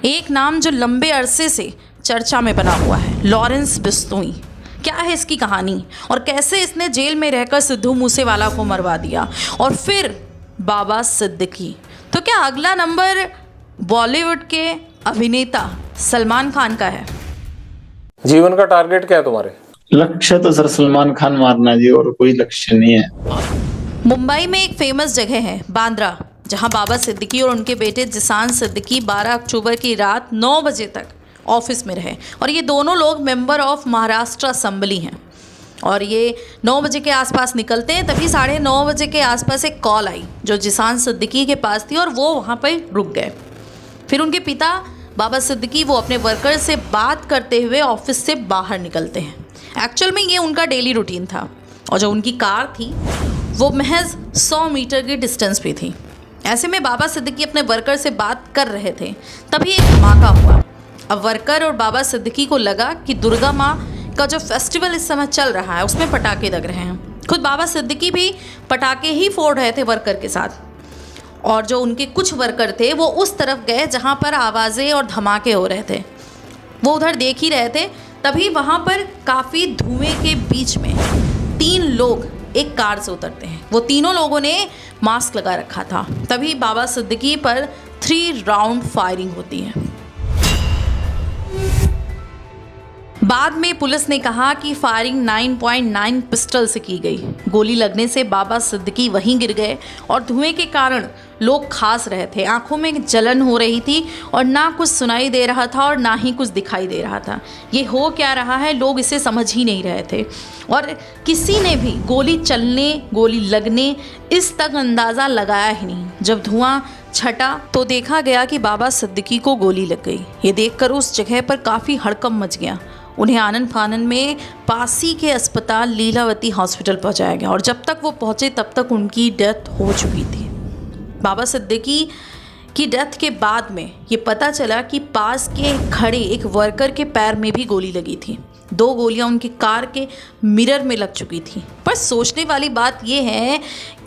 एक नाम जो लंबे अरसे से चर्चा में बना हुआ है, लॉरेंस बिश्नोई। क्या है इसकी कहानी और कैसे इसने जेल में रहकर सिद्धू मूसेवाला को मरवा दिया? और फिर बाबा सिद्दीकी। तो क्या अगला नंबर बॉलीवुड के अभिनेता सलमान खान का है? जीवन का टारगेट क्या है तुम्हारे? लक्ष्य तो सर सलमान खान मारना जी, और कोई लक्ष्य नहीं है। मुंबई में एक फेमस जगह है बांद्रा, जहां बाबा सिद्दीकी और उनके बेटे जिसान सिद्दीकी 12 अक्टूबर की रात 9 बजे तक ऑफिस में रहे। और ये दोनों लोग मेंबर ऑफ महाराष्ट्र असेंबली हैं। और ये 9 बजे के आसपास निकलते हैं, तभी 9:30 बजे के आसपास एक कॉल आई जो जिसान सिद्दीकी के पास थी और वो वहाँ पर रुक गए। फिर उनके पिता बाबा सिद्दीकी वो अपने वर्कर से बात करते हुए ऑफिस से बाहर निकलते हैं। एक्चुअल में ये उनका डेली रूटीन था। और जो उनकी कार थी वो महज 100 मीटर की डिस्टेंस पे थी। ऐसे में बाबा सिद्दीकी अपने वर्कर से बात कर रहे थे, तभी एक धमाका हुआ। अब वर्कर और बाबा सिद्दीकी को लगा कि दुर्गा माँ का जो फेस्टिवल इस समय चल रहा है उसमें पटाखे लग रहे हैं। खुद बाबा सिद्दीकी भी पटाखे ही फोड़ रहे थे वर्कर के साथ। और जो उनके कुछ वर्कर थे वो उस तरफ गए जहाँ पर आवाज़ें और धमाके हो रहे थे, वो उधर देख ही रहे थे। तभी वहाँ पर काफ़ी धुएं के बीच में 3 लोग एक कार से उतरते हैं। वो तीनों लोगों ने मास्क लगा रखा था। तभी बाबा सिद्दीकी पर 3 राउंड फायरिंग होती है। बाद में पुलिस ने कहा कि फायरिंग 9.9 पिस्टल से की गई। गोली लगने से बाबा सिद्दीकी वहीं गिर गए और धुएं के कारण लोग खास रहे थे। आंखों में जलन हो रही थी और ना कुछ सुनाई दे रहा था और ना ही कुछ दिखाई दे रहा था। ये हो क्या रहा है, लोग इसे समझ ही नहीं रहे थे। और किसी ने भी गोली चलने, गोली लगने इस तक अंदाज़ा लगाया ही नहीं। जब धुआं छटा तो देखा गया कि बाबा सिद्दीकी को गोली लग गई। ये देखकर उस जगह पर काफ़ी हड़कंप मच गया। उन्हें आनन फानन में पासी के अस्पताल लीलावती हॉस्पिटल पहुंचाया गया और जब तक वो पहुंचे तब तक उनकी डेथ हो चुकी थी। बाबा सिद्दीकी की डेथ के बाद में ये पता चला कि पास के खड़े एक वर्कर के पैर में भी गोली लगी थी। 2 गोलियां उनकी कार के मिरर में लग चुकी थी। पर सोचने वाली बात यह है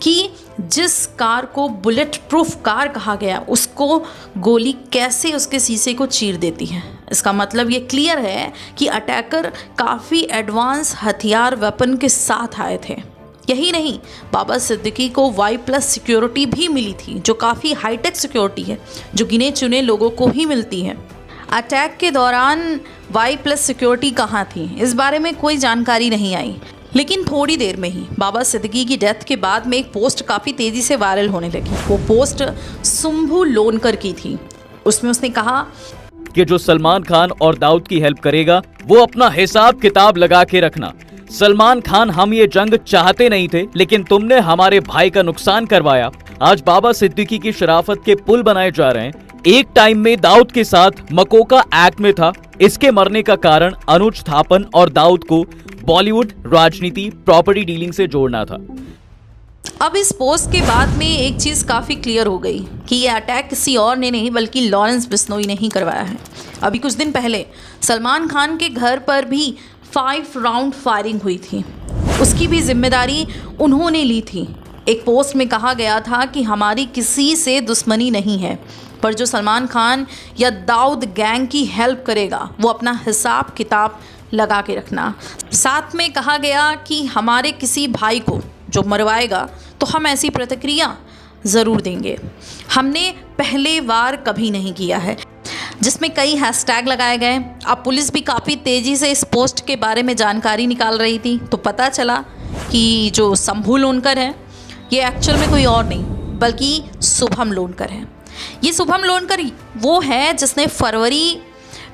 कि जिस कार को बुलेट प्रूफ कार कहा गया उसको गोली कैसे उसके शीशे को चीर देती है। इसका मतलब ये क्लियर है कि अटैकर काफ़ी एडवांस हथियार वेपन के साथ आए थे। यही नहीं, बाबा सिद्दीकी को Y+ सिक्योरिटी भी मिली थी जो काफ़ी हाईटेक सिक्योरिटी है, जो गिने चुने लोगों को ही मिलती है। अटैक के दौरान Y+ सिक्योरिटी कहाँ थी, इस बारे में कोई जानकारी नहीं आई। लेकिन थोड़ी देर में ही बाबा सिद्दीकी की डेथ के बाद में एक पोस्ट काफ़ी तेज़ी से वायरल होने लगी। वो पोस्ट शंभू लोनकर की थी। उसमें उसने कहा कि जो सलमान खान और दाऊद की हेल्प करेगा वो अपना हिसाब किताब लगा के रखना। सलमान खान, हम ये जंग चाहते नहीं थे, लेकिन तुमने हमारे भाई का नुकसान करवाया। आज बाबा सिद्दीकी की शराफत के पुल बनाए जा रहे हैं। एक टाइम में दाऊद के साथ मकोका एक्ट में था। इसके मरने का कारण अनुज थापन और दाऊद को बॉलीवुड, राजनीति, प्रॉपर्टी डीलिंग से जोड़ना था। अब इस पोस्ट के बाद में एक चीज़ काफ़ी क्लियर हो गई कि ये अटैक किसी और ने नहीं बल्कि लॉरेंस बिश्नोई ने ही करवाया है। अभी कुछ दिन पहले सलमान खान के घर पर भी 5 राउंड फायरिंग हुई थी। उसकी भी जिम्मेदारी उन्होंने ली थी। एक पोस्ट में कहा गया था कि हमारी किसी से दुश्मनी नहीं है, पर जो सलमान खान या दाऊद गैंग की हेल्प करेगा वो अपना हिसाब किताब लगा के रखना। साथ में कहा गया कि हमारे किसी भाई को जो मरवाएगा तो हम ऐसी प्रतिक्रिया ज़रूर देंगे। हमने पहले बार कभी नहीं किया है, जिसमें कई हैशटैग लगाए गए। अब पुलिस भी काफ़ी तेज़ी से इस पोस्ट के बारे में जानकारी निकाल रही थी, तो पता चला कि जो शंभू लोनकर है ये एक्चुअल में कोई और नहीं बल्कि शुभम लोनकर है। ये शुभम लोनकर वो है जिसने फरवरी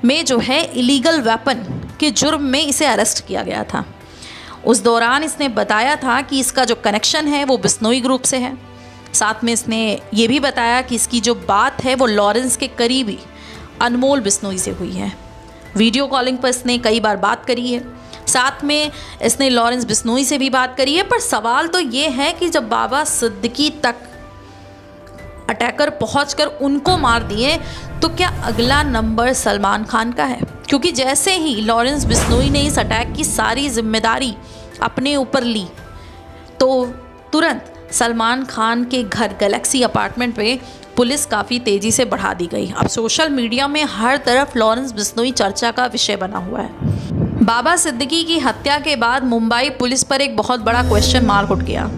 में जो है इलीगल वेपन के जुर्म में इसे अरेस्ट किया गया था। उस दौरान इसने बताया था कि इसका जो कनेक्शन है वो बिश्नोई ग्रुप से है। साथ में इसने ये भी बताया कि इसकी जो बात है वो लॉरेंस के करीबी अनमोल बिश्नोई से हुई है। वीडियो कॉलिंग पर इसने कई बार बात करी है। साथ में इसने लॉरेंस बिश्नोई से भी बात करी है। पर सवाल तो ये है कि जब बाबा सिद्दीकी तक अटैकर पहुंचकर उनको मार दिए तो क्या अगला नंबर सलमान खान का है? क्योंकि जैसे ही लॉरेंस बिश्नोई ने इस अटैक की सारी जिम्मेदारी अपने ऊपर ली तो तुरंत सलमान खान के घर गैलेक्सी अपार्टमेंट पे पुलिस काफ़ी तेज़ी से बढ़ा दी गई। अब सोशल मीडिया में हर तरफ लॉरेंस बिश्नोई चर्चा का विषय बना हुआ है। बाबा सिद्दीकी की हत्या के बाद मुंबई पुलिस पर एक बहुत बड़ा क्वेश्चन मार्क उठ गया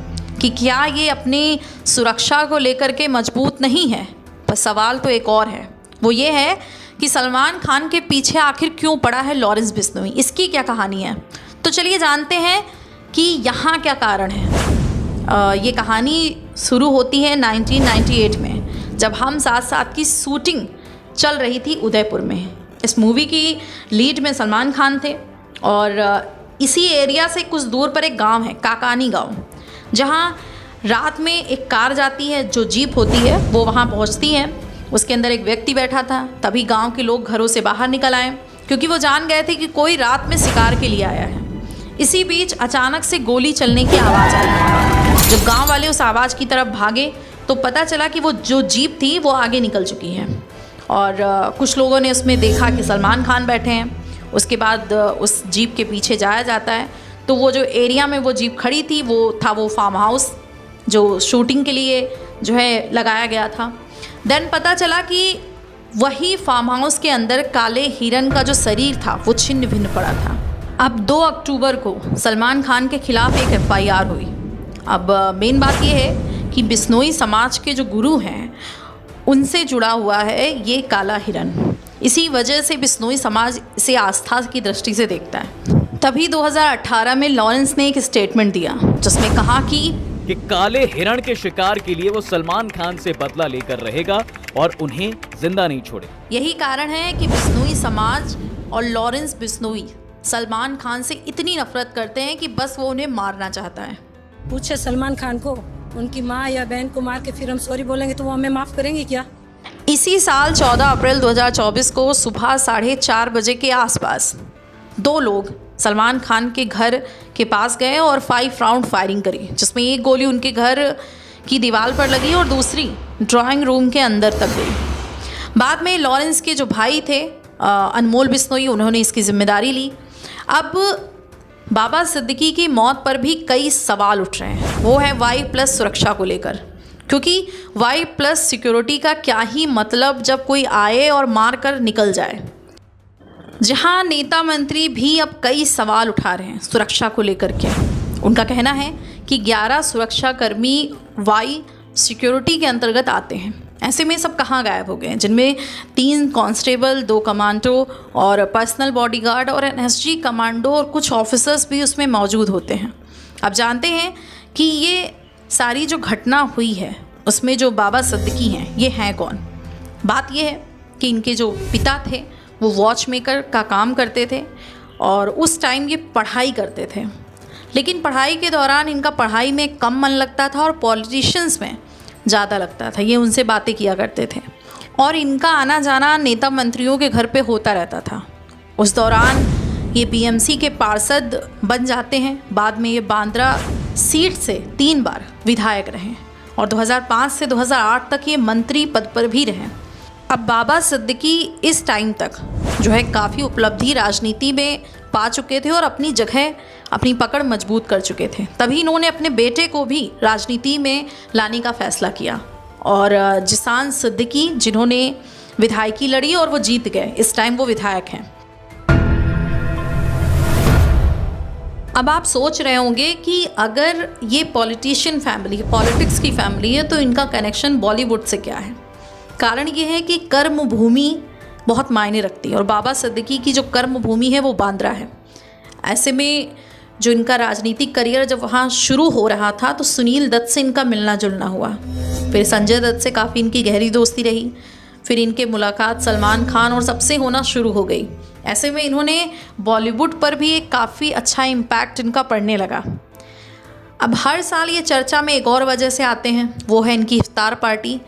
कि क्या ये अपनी सुरक्षा को लेकर के मजबूत नहीं है। पर सवाल तो एक और है, वो ये है कि सलमान खान के पीछे आखिर क्यों पड़ा है लॉरेंस बिश्नोई, इसकी क्या कहानी है। तो चलिए जानते हैं कि यहाँ क्या कारण है। ये कहानी शुरू होती है 1998 में, जब हम साथ साथ की शूटिंग चल रही थी उदयपुर में। इस मूवी की लीड में सलमान खान थे और इसी एरिया से कुछ दूर पर एक गांव है, काकानी गांव, जहां रात में एक कार जाती है, जो जीप होती है वो वहां पहुंचती है। उसके अंदर एक व्यक्ति बैठा था। तभी गांव के लोग घरों से बाहर निकल आए, क्योंकि वो जान गए थे कि कोई रात में शिकार के लिए आया है। इसी बीच अचानक से गोली चलने की आवाज़ आई। जब गांव वाले उस आवाज़ की तरफ भागे तो पता चला कि वो जो जीप थी वो आगे निकल चुकी है और कुछ लोगों ने उसमें देखा कि सलमान खान बैठे हैं। उसके बाद उस जीप के पीछे जाया जाता है तो वो जो एरिया में वो जीप खड़ी थी वो था वो फार्म हाउस जो शूटिंग के लिए जो है लगाया गया था। देन पता चला कि वही फार्म हाउस के अंदर काले हिरन का जो शरीर था वो छिन्न भिन्न पड़ा था। अब 2 अक्टूबर को सलमान खान के खिलाफ एक FIR हुई। अब मेन बात ये है कि बिश्नोई समाज के जो गुरु हैं उनसे जुड़ा हुआ है ये काला हिरन। इसी वजह से बिश्नोई समाज इसे आस्था की दृष्टि से देखता है। तभी 2018 में लॉरेंस ने एक स्टेटमेंट दिया जिसमें कहा कि काले हिरण के शिकार के लिए वो सलमान खान से बदला लेकर रहेगा और उन्हें जिंदा नहीं छोड़े। यही कारण है कि बिश्नोई समाज और लॉरेंस बिश्नोई सलमान खान से इतनी नफरत करते हैं कि बस वो उन्हें मारना चाहता है। पूछे सलमान खान को, उनकी माँ या बहन को मार के फिर हम सॉरी बोलेंगे तो वो हमें माफ़ करेंगे क्या? इसी साल 14 अप्रैल 2024 को सुबह 4:30 बजे के आसपास 2 लोग सलमान खान के घर के पास गए और 5 राउंड फायरिंग करी, जिसमें एक गोली उनके घर की दीवार पर लगी और दूसरी ड्राइंग रूम के अंदर तक गई। बाद में लॉरेंस के जो भाई थे अनमोल बिश्नोई, उन्होंने इसकी जिम्मेदारी ली। अब बाबा सिद्दीकी की मौत पर भी कई सवाल उठ रहे हैं। वो है Y+ सुरक्षा को लेकर, क्योंकि Y+ सिक्योरिटी का क्या ही मतलब जब कोई आए और मार कर निकल जाए। जहां नेता मंत्री भी अब कई सवाल उठा रहे हैं सुरक्षा को लेकर के। उनका कहना है कि 11 सुरक्षा कर्मी Y सिक्योरिटी के अंतर्गत आते हैं। ऐसे में सब कहाँ गायब हो गए हैं, जिनमें 3 कांस्टेबल, 2 कमांडो और पर्सनल बॉडीगार्ड और NSG कमांडो और कुछ ऑफिसर्स भी उसमें मौजूद होते हैं। अब जानते हैं कि ये सारी जो घटना हुई है उसमें जो बाबा सिद्दीकी हैं ये हैं कौन। बात ये है कि इनके जो पिता थे वो वॉच मेकर का काम करते थे और उस टाइम ये पढ़ाई करते थे, लेकिन पढ़ाई के दौरान इनका पढ़ाई में कम मन लगता था और पॉलिटिशियंस में ज़्यादा लगता था। ये उनसे बातें किया करते थे और इनका आना जाना नेता मंत्रियों के घर पे होता रहता था। उस दौरान ये BMC के पार्षद बन जाते हैं। बाद में ये बांद्रा सीट से 3 बार विधायक रहे और 2005 से 2008 तक ये मंत्री पद पर भी रहे। अब बाबा सिद्दीकी इस टाइम तक जो है काफ़ी उपलब्धि राजनीति में पा चुके थे और अपनी जगह, अपनी पकड़ मजबूत कर चुके थे। तभी इन्होंने अपने बेटे को भी राजनीति में लाने का फैसला किया और जिसान सिद्दीकी, जिन्होंने विधायकी लड़ी और वो जीत गए, इस टाइम वो विधायक हैं। अब आप सोच रहे होंगे कि अगर ये पॉलिटिशियन फैमिली, पॉलिटिक्स की फैमिली है तो इनका कनेक्शन बॉलीवुड से क्या है। कारण ये है कि कर्म भूमि बहुत मायने रखती है और बाबा सिद्दीकी की जो कर्म भूमि है वो बांद्रा है। ऐसे में जो इनका राजनीतिक करियर जब वहाँ शुरू हो रहा था तो सुनील दत्त से इनका मिलना जुलना हुआ, फिर संजय दत्त से काफ़ी इनकी गहरी दोस्ती रही, फिर इनके मुलाकात सलमान खान और सबसे होना शुरू हो गई। ऐसे में इन्होंने बॉलीवुड पर भी एक काफ़ी अच्छा इम्पैक्ट इनका पड़ने लगा। अब हर साल ये चर्चा में एक और वजह से आते हैं, वो है इनकी इफ्तार पार्टी,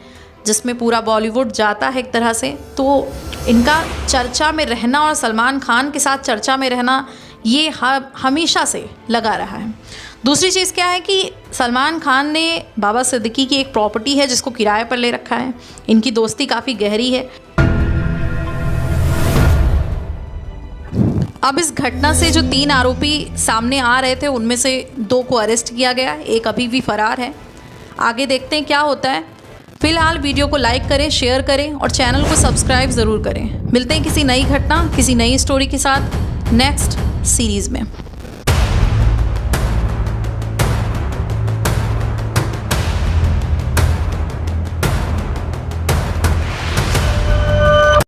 जिसमें पूरा बॉलीवुड जाता है एक तरह से। तो इनका चर्चा में रहना और सलमान खान के साथ चर्चा में रहना ये हमेशा से लगा रहा है। दूसरी चीज़ क्या है कि सलमान खान ने बाबा सिद्दीकी की एक प्रॉपर्टी है जिसको किराए पर ले रखा है। इनकी दोस्ती काफ़ी गहरी है। अब इस घटना से जो 3 आरोपी सामने आ रहे थे उनमें से 2 को अरेस्ट किया गया, एक अभी भी फरार है। आगे देखते हैं क्या होता है। फिलहाल वीडियो को लाइक करें, शेयर करें और चैनल को सब्सक्राइब ज़रूर करें। मिलते हैं किसी नई घटना, किसी नई स्टोरी के साथ नेक्स्ट सीरीज़ में।